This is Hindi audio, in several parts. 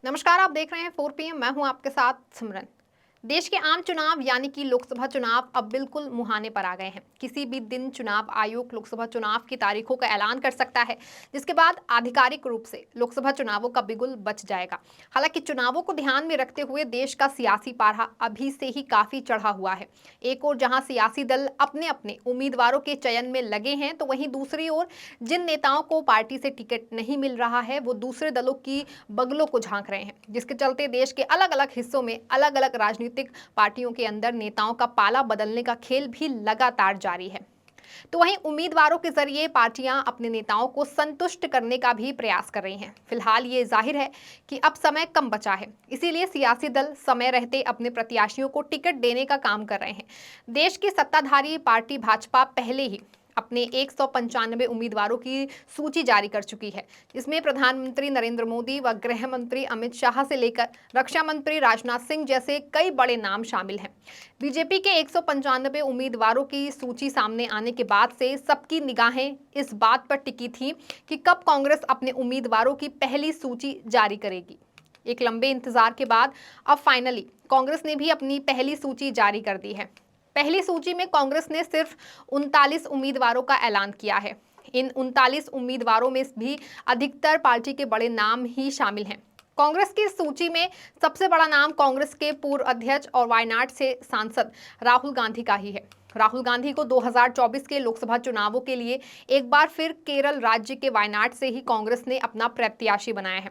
नमस्कार, आप देख रहे हैं 4 PM। मैं हूं आपके साथ सिमरन। देश के आम चुनाव यानी कि लोकसभा चुनाव अब बिल्कुल मुहाने पर आ गए हैं। किसी भी दिन चुनाव आयोग लोकसभा चुनाव की तारीखों का ऐलान कर सकता है, जिसके बाद आधिकारिक रूप से लोकसभा चुनावों का बिगुल बच जाएगा। हालांकि चुनावों को ध्यान में रखते हुए देश का सियासी पारा अभी से ही काफी चढ़ा हुआ है। एक ओर जहां सियासी दल अपने अपने उम्मीदवारों के चयन में लगे हैं, तो वहीं दूसरी ओर जिन नेताओं को पार्टी से टिकट नहीं मिल रहा है, वो दूसरे दलों की बगलों को झांक रहे हैं, जिसके चलते देश के अलग अलग हिस्सों में अलग अलग राजनीतिक पार्टियों के अंदर नेताओं का पाला बदलने का खेल भी लगातार जारी है। तो वहीं उम्मीदवारों के जरिए पार्टियां अपने नेताओं को संतुष्ट करने का भी प्रयास कर रही हैं। फिलहाल ये जाहिर है कि अब समय कम बचा है, इसीलिए सियासी दल समय रहते अपने प्रत्याशियों को टिकट देने का काम कर रहे हैं। देश की सत्ताधारी पार्टी भाजपा पहले ही अपने 195 उम्मीदवारों की सूची जारी कर चुकी है, जिसमें प्रधानमंत्री नरेंद्र मोदी व गृह मंत्री अमित शाह से लेकर रक्षा मंत्री राजनाथ सिंह जैसे कई बड़े नाम शामिल हैं। बीजेपी के 195 उम्मीदवारों की सूची सामने आने के बाद से सबकी निगाहें इस बात पर टिकी थी कि कब कांग्रेस अपने उम्मीदवारों की पहली सूची जारी करेगी। एक लंबे इंतजार के बाद अब फाइनली कांग्रेस ने भी अपनी पहली सूची जारी कर दी है। पहली सूची में कांग्रेस ने सिर्फ 39 उम्मीदवारों का ऐलान किया है। इन 39 उम्मीदवारों में भी अधिकतर पार्टी के बड़े नाम ही शामिल हैं। कांग्रेस की सूची में सबसे बड़ा नाम कांग्रेस के पूर्व अध्यक्ष और वायनाड से सांसद राहुल गांधी का ही है। राहुल गांधी को 2024 के लोकसभा चुनावों के लिए एक बार फिर केरल राज्य के वायनाड से ही कांग्रेस ने अपना प्रत्याशी बनाया है।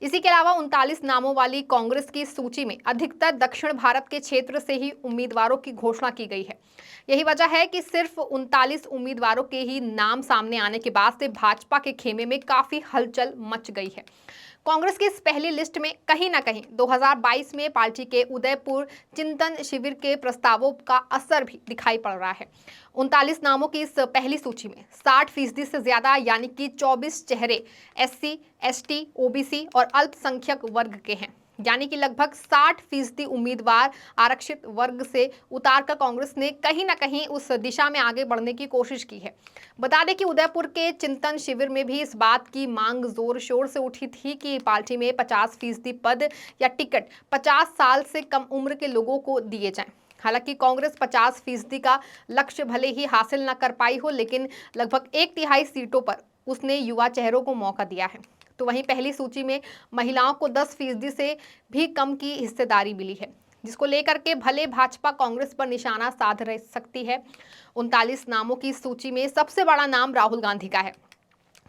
इसी के अलावा 39 नामों वाली कांग्रेस की सूची में अधिकतर दक्षिण भारत के क्षेत्र से ही उम्मीदवारों की घोषणा की गई है। यही वजह है कि सिर्फ 39 उम्मीदवारों के ही नाम सामने आने के बाद से भाजपा के खेमे में काफी हलचल मच गई है। कांग्रेस की इस पहली लिस्ट में कहीं ना कहीं 2022 में पार्टी के उदयपुर चिंतन शिविर के प्रस्तावों का असर भी दिखाई पड़ रहा है। 39 नामों की इस पहली सूची में 60% से ज्यादा यानी कि 24 चेहरे SC, ST, OBC और अल्पसंख्यक वर्ग के हैं। यानी कि लगभग 60% उम्मीदवार आरक्षित वर्ग से उतारकर कांग्रेस ने कहीं ना कहीं उस दिशा में आगे बढ़ने की कोशिश की है। बता दें कि उदयपुर के चिंतन शिविर में भी इस बात की मांग जोर शोर से उठी थी कि पार्टी में 50% पद या टिकट 50 साल से कम उम्र के लोगों को दिए जाएं। हालांकि कांग्रेस 50% का लक्ष्य भले ही हासिल न कर पाई हो, लेकिन लगभग 1/3 सीटों पर उसने युवा चेहरों को मौका दिया है। तो वहीं पहली सूची में महिलाओं को 10% से भी कम की हिस्सेदारी मिली है, जिसको लेकर के भले भाजपा कांग्रेस पर निशाना साध रह सकती है। 39 नामों की सूची में सबसे बड़ा नाम राहुल गांधी का है।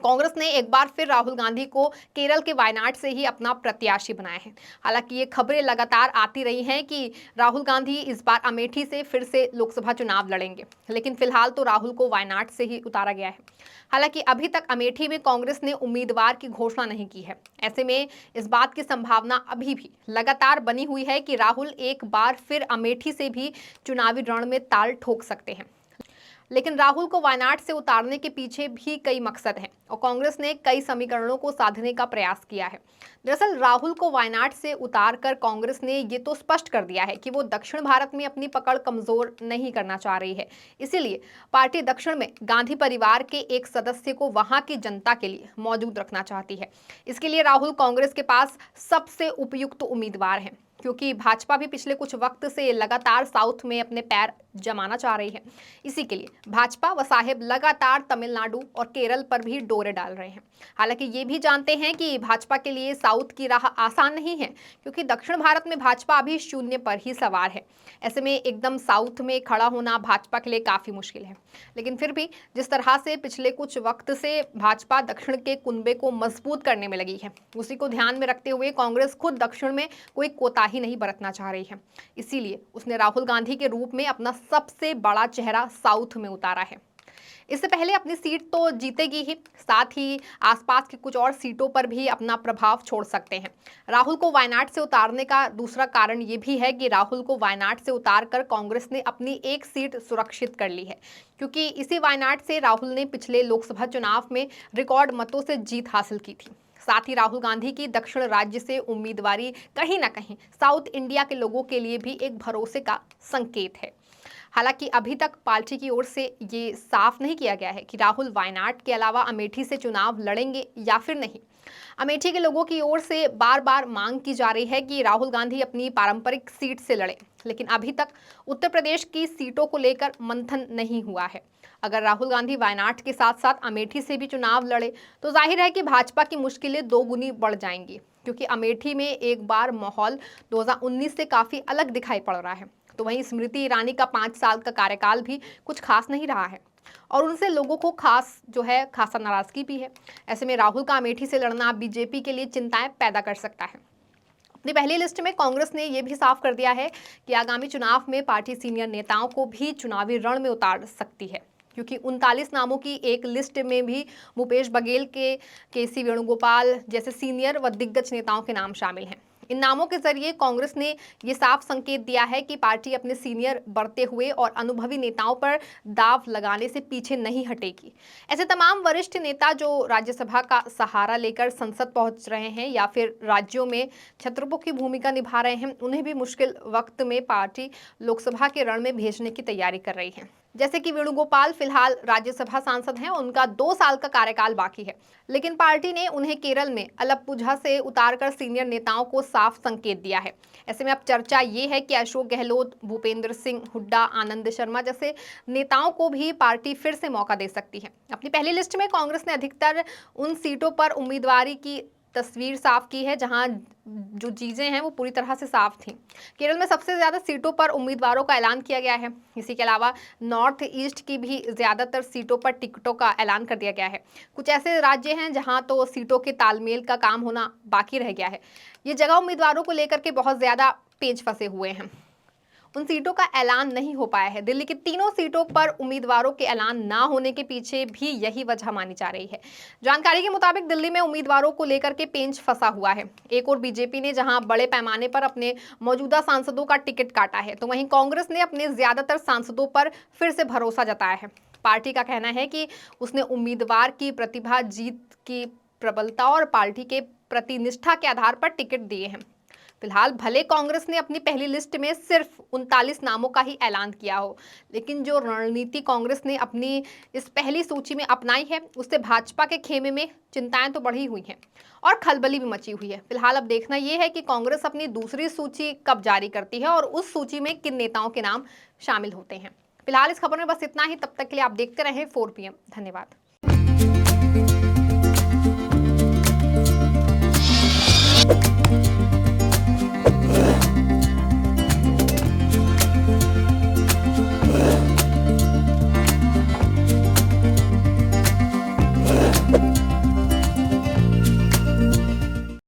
कांग्रेस ने एक बार फिर राहुल गांधी को केरल के वायनाड से ही अपना प्रत्याशी बनाया है। हालांकि ये खबरें लगातार आती रही हैं कि राहुल गांधी इस बार अमेठी से फिर से लोकसभा चुनाव लड़ेंगे, लेकिन फिलहाल तो राहुल को वायनाड से ही उतारा गया है। हालांकि अभी तक अमेठी में कांग्रेस ने उम्मीदवार की घोषणा नहीं की है। ऐसे में इस बात की संभावना अभी भी लगातार बनी हुई है कि राहुल एक बार फिर अमेठी से भी चुनावी रण में ताल ठोक सकते हैं। लेकिन राहुल को वायनाड से उतारने के पीछे भी कई मकसद हैं और कांग्रेस ने कई समीकरणों को साधने का प्रयास किया है। दरअसल राहुल को वायनाड से उतारकर कांग्रेस ने ये तो स्पष्ट कर दिया है कि वो दक्षिण भारत में अपनी पकड़ कमजोर नहीं करना चाह रही है। इसीलिए पार्टी दक्षिण में गांधी परिवार के एक सदस्य को वहां की जनता के लिए मौजूद रखना चाहती है। इसके लिए राहुल कांग्रेस के पास सबसे उपयुक्त उम्मीदवार हैं, क्योंकि भाजपा भी पिछले कुछ वक्त से लगातार साउथ में अपने पैर जमाना चाह रही है। इसी के लिए भाजपा व साहेब लगातार तमिलनाडु और केरल पर भी डोरे डाल रहे हैं। हालांकि ये भी जानते हैं कि भाजपा के लिए साउथ की राह आसान नहीं है, क्योंकि दक्षिण भारत में भाजपा अभी शून्य पर ही सवार है। ऐसे में एकदम साउथ में खड़ा होना भाजपा के लिए काफी मुश्किल है। लेकिन फिर भी जिस तरह से पिछले कुछ वक्त से भाजपा दक्षिण के कुनबे को मजबूत करने में लगी है, उसी को ध्यान में रखते हुए कांग्रेस खुद दक्षिण में कोई कोताही नहीं बरतना चाह रही है। इसीलिए उसने राहुल गांधी के रूप में अपना सबसे बड़ा चेहरा साउथ में उतारा है। इससे पहले अपनी सीट तो जीतेगी ही, साथ ही आसपास की कुछ और सीटों पर भी अपना प्रभाव छोड़ सकते हैं। राहुल को वायनाड से उतारने का दूसरा कारण ये भी है कि राहुल को वायनाड से उतारकर कांग्रेस ने अपनी एक सीट सुरक्षित कर ली है, क्योंकि इसी वायनाड से राहुल ने पिछले लोकसभा चुनाव में रिकॉर्ड मतों से जीत हासिल की थी। साथ ही राहुल गांधी की दक्षिण राज्य से उम्मीदवारी कहीं ना कहीं साउथ इंडिया के लोगों के लिए भी एक भरोसे का संकेत है। हालांकि अभी तक पार्टी की ओर से ये साफ नहीं किया गया है कि राहुल वायनाड के अलावा अमेठी से चुनाव लड़ेंगे या फिर नहीं। अमेठी के लोगों की ओर से बार बार मांग की जा रही है कि राहुल गांधी अपनी पारंपरिक सीट से लड़े, लेकिन अभी तक उत्तर प्रदेश की सीटों को लेकर मंथन नहीं हुआ है। अगर राहुल गांधी वायनाड के साथ साथ अमेठी से भी चुनाव लड़े तो जाहिर है कि भाजपा की मुश्किलें दोगुनी बढ़ जाएंगी, क्योंकि अमेठी में एक बार माहौल 2019 से काफी अलग दिखाई पड़ रहा है। तो वहीं स्मृति ईरानी का 5 साल का कार्यकाल भी कुछ खास नहीं रहा है और उनसे लोगों को खासा नाराजगी भी है। ऐसे में राहुल का अमेठी से लड़ना बीजेपी के लिए चिंताएं पैदा कर सकता है। अपनी पहली लिस्ट में कांग्रेस ने यह भी साफ कर दिया है कि आगामी चुनाव में पार्टी सीनियर नेताओं को भी चुनावी रण में उतार सकती है, क्योंकि 39 नामों की एक लिस्ट में भी भूपेश बघेल के सी वेणुगोपाल जैसे सीनियर व दिग्गज नेताओं के नाम शामिल हैं। इन नामों के जरिए कांग्रेस ने ये साफ संकेत दिया है कि पार्टी अपने सीनियर बढ़ते हुए और अनुभवी नेताओं पर दाव लगाने से पीछे नहीं हटेगी। ऐसे तमाम वरिष्ठ नेता जो राज्यसभा का सहारा लेकर संसद पहुंच रहे हैं या फिर राज्यों में छत्रपों की भूमिका निभा रहे हैं, उन्हें भी मुश्किल वक्त में पार्टी लोकसभा के रण में भेजने की तैयारी कर रही है। जैसे कि वेणुगोपाल फिलहाल राज्यसभा सांसद हैं, उनका 2 साल का कार्यकाल बाकी है, लेकिन पार्टी ने उन्हें केरल में अलप्पुझा से उतारकर सीनियर नेताओं को साफ संकेत दिया है। ऐसे में अब चर्चा ये है कि अशोक गहलोत, भूपेंद्र सिंह हुड्डा, आनंद शर्मा जैसे नेताओं को भी पार्टी फिर से मौका दे सकती है। अपनी पहली लिस्ट में कांग्रेस ने अधिकतर उन सीटों पर उम्मीदवारी की तस्वीर साफ की है जहां जो चीजें हैं वो पूरी तरह से साफ थी। केरल में सबसे ज्यादा सीटों पर उम्मीदवारों का ऐलान किया गया है। इसी के अलावा नॉर्थ ईस्ट की भी ज्यादातर सीटों पर टिकटों का ऐलान कर दिया गया है। कुछ ऐसे राज्य हैं जहां तो सीटों के तालमेल का काम होना बाकी रह गया है। ये जगह उम्मीदवारों को लेकर के बहुत ज्यादा पेच फंसे हुए हैं, उन सीटों का ऐलान नहीं हो पाया है। दिल्ली की तीनों सीटों पर उम्मीदवारों के ऐलान ना होने के पीछे भी यही वजह मानी जा रही है। जानकारी के मुताबिक दिल्ली में उम्मीदवारों को लेकर के पेंच फंसा हुआ है। एक और बीजेपी ने जहां बड़े पैमाने पर अपने मौजूदा सांसदों का टिकट काटा है, तो वहीं कांग्रेस ने अपने ज्यादातर सांसदों पर फिर से भरोसा जताया है। पार्टी का कहना है कि उसने उम्मीदवार की प्रतिभा, जीत की प्रबलता और पार्टी के प्रति निष्ठा के आधार पर टिकट दिए हैं। फिलहाल भले कांग्रेस ने अपनी पहली लिस्ट में सिर्फ 39 नामों का ही ऐलान किया हो, लेकिन जो रणनीति कांग्रेस ने अपनी इस पहली सूची में अपनाई है, उससे भाजपा के खेमे में चिंताएं तो बढ़ी हुई हैं और खलबली भी मची हुई है। फिलहाल अब देखना यह है कि कांग्रेस अपनी दूसरी सूची कब जारी करती है और उस सूची में किन नेताओं के नाम शामिल होते हैं। फिलहाल इस खबर में बस इतना ही। तब तक के लिए आप देखते रहें 4 PM। धन्यवाद।